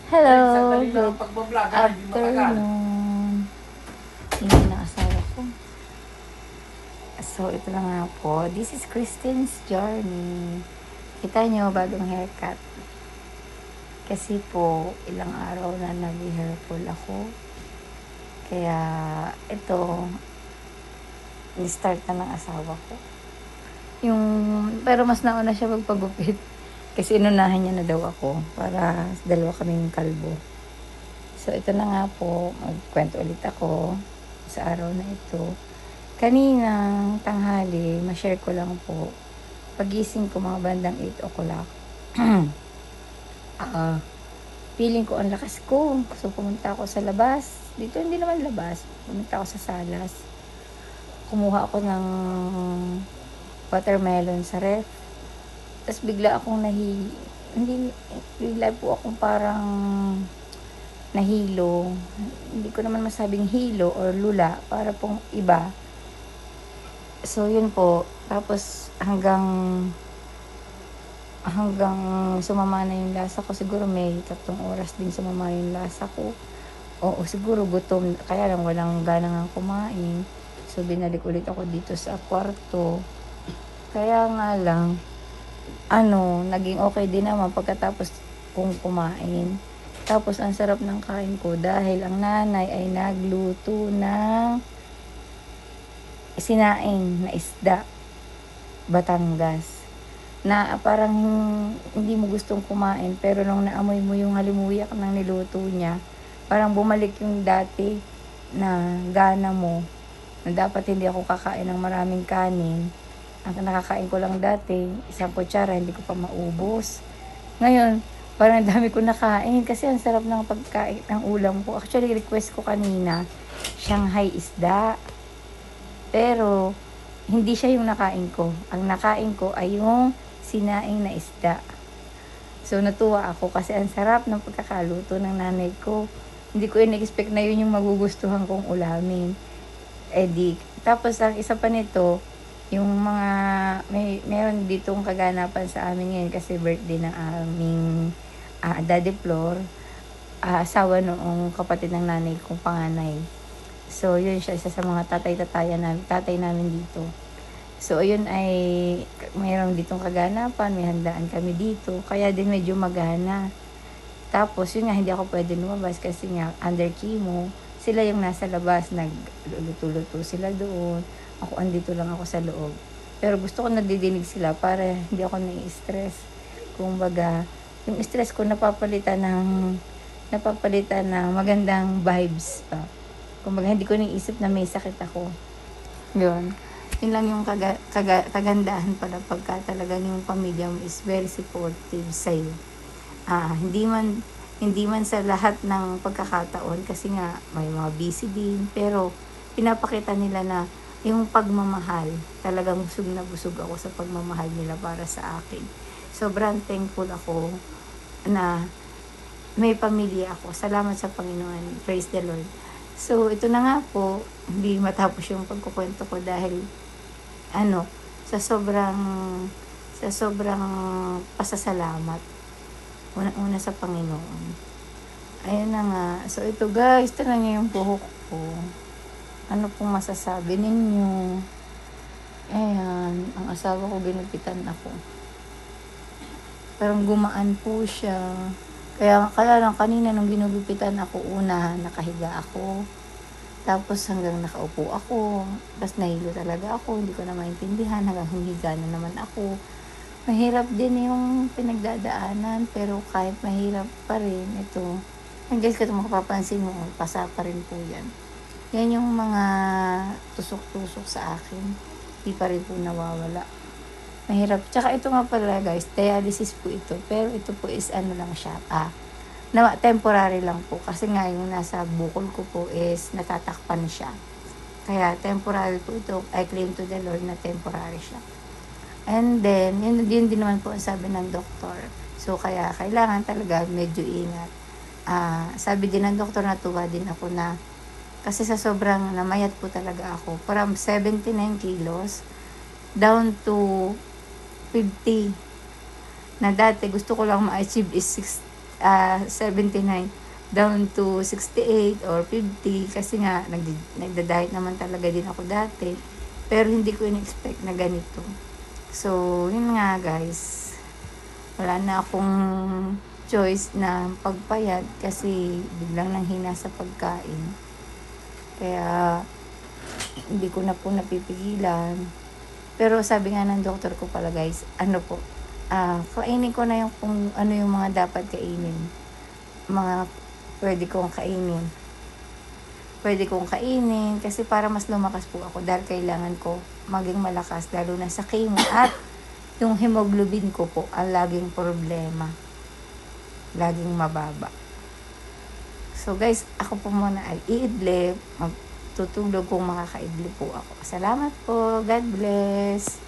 Hello, good afternoon. Hindi na asawa ko. So, ito na nga po. This is Christine's Journey. Kita nyo, bagong haircut. Kasi po, ilang araw na nag-hair pull ako. Kaya, ito, ni-start na ng asawa ko. Pero mas nauna siya magpagupit. Kasi inunahan niya na daw ako para dalawa kaming kalbo. So, ito na nga po, magkwento ulit ako sa araw na ito. Kaninang tanghali, ma-share ko lang po, pagising ko mga bandang 8 o'clock, feeling ko ang lakas ko. So, pumunta ako sa labas. Dito, hindi naman labas. Pumunta ako sa salas. Kumuha ako ng watermelon sa ref. Tapos bigla akong bigla po akong parang nahilo. Hindi ko naman masabing hilo or lula, para pong iba. So, yun po. Tapos, hanggang sumama na yung lasa ko. Siguro may 3 oras din sumama yung lasa ko. Oo, siguro gutom. Kaya lang walang gana nga kumain. So, binalik ulit ako dito sa kwarto. Kaya nga lang, naging okay din naman pagkatapos kong kumain. Tapos, ang sarap ng kain ko dahil ang nanay ay nagluto ng sinaing na isda, Batangas. Na parang hindi mo gustong kumain, pero nung naamoy mo yung halimuyak ng niluto niya, parang bumalik yung dati na gana mo, na dapat hindi ako kakain ng maraming kanin. Ang nakakain ko lang dati, 1 kutsara, hindi ko pa maubos. Ngayon, parang dami ko nakain kasi ang sarap ng pagkain ng ulam ko. Actually, request ko kanina, Shanghai isda. Pero, hindi siya yung nakain ko. Ang nakain ko ay yung sinaing na isda. So, natuwa ako kasi ang sarap ng pagkakaluto ng nanay ko. Hindi ko in-expect na yun yung magugustuhan kong ulamin. Tapos ang isa pa nito, yung mga, meron ditong kaganapan sa amin ngayon kasi birthday ng aming Daddy Flor, asawa noong kapatid ng nanay kong panganay. So, yun siya, isa sa mga tatay namin dito. So, yun ay, mayroong ditong kaganapan, may handaan kami dito, kaya din medyo magana. Tapos, yun nga, hindi ako pwede lumabas kasi nga, under chemo, sila yung nasa labas, nagluluto-luto sila doon. Ako, andito lang ako sa loob. Pero gusto ko nadidinig sila para hindi ako nai-stress. Kumbaga, yung stress ko napapalitan ng magandang vibes pa. Kumbaga, hindi ko naiisip na may sakit ako. Yun. Yun lang yung kagandahan pala pagka talagang yung pamilya mo is very supportive sa'yo. Hindi man sa lahat ng pagkakataon kasi nga may mga busy din, pero pinapakita nila na yung pagmamahal, talagang busog na busog ako sa pagmamahal nila para sa akin. Sobrang thankful ako na may pamilya ako. Salamat sa Panginoon. Praise the Lord. So, ito na nga po, hindi matapos yung pagkukwento ko dahil sa sobrang pasasalamat. Una sa Panginoon. Ayun na nga. So, ito guys, tignan niyo yung buhok ko. Ano pong masasabi ninyo? Ayan, ang asawa ko ginupitan ako. Parang gumaan po siya. Kaya lang kanina nung ginugupitan ako, una nakahiga ako. Tapos hanggang nakaupo ako. Tapos nahilo talaga ako. Hindi ko na maintindihan. Hanggang humiga na naman ako. Mahirap din yung pinagdadaanan. Pero kahit mahirap pa rin, ito. Ang guys, kung makapapansin mo, pasa pa rin po yan. Yan yung mga tusok-tusok sa akin. Di pa rin po nawawala. Mahirap. Tsaka ito nga pala guys, dialysis po ito. Pero ito po is lang siya. Temporary lang po. Kasi nga yung nasa bukol ko po is natatakpan siya. Kaya temporary po ito. I claim to the Lord na temporary siya. And then, yun din naman po ang sabi ng doktor. So, kaya kailangan talaga medyo ingat. Sabi din ng doktor, natuwa din ako na kasi sa sobrang namayat po talaga ako. From 79 kilos down to 50. Na dati gusto ko lang ma-achieve is 79 down to 68 or 50 kasi nga nagda-diet naman talaga din ako dati. Pero hindi ko in-expect na ganito. So, yun nga guys. Wala na akong choice na pagpayat kasi biglang nanghina sa pagkain. Kaya, hindi ko na po napipigilan. Pero sabi nga ng doktor ko pala guys, kainin ko na yung kung ano yung mga dapat kainin. Mga pwede kong kainin kasi para mas lumakas po ako dahil kailangan ko maging malakas lalo na sa chemo at yung hemoglobin ko po ang laging problema, laging mababa. So guys, ako po muna ay iidlip, magtutulog kung makakaidlip po ako. Salamat po, God bless.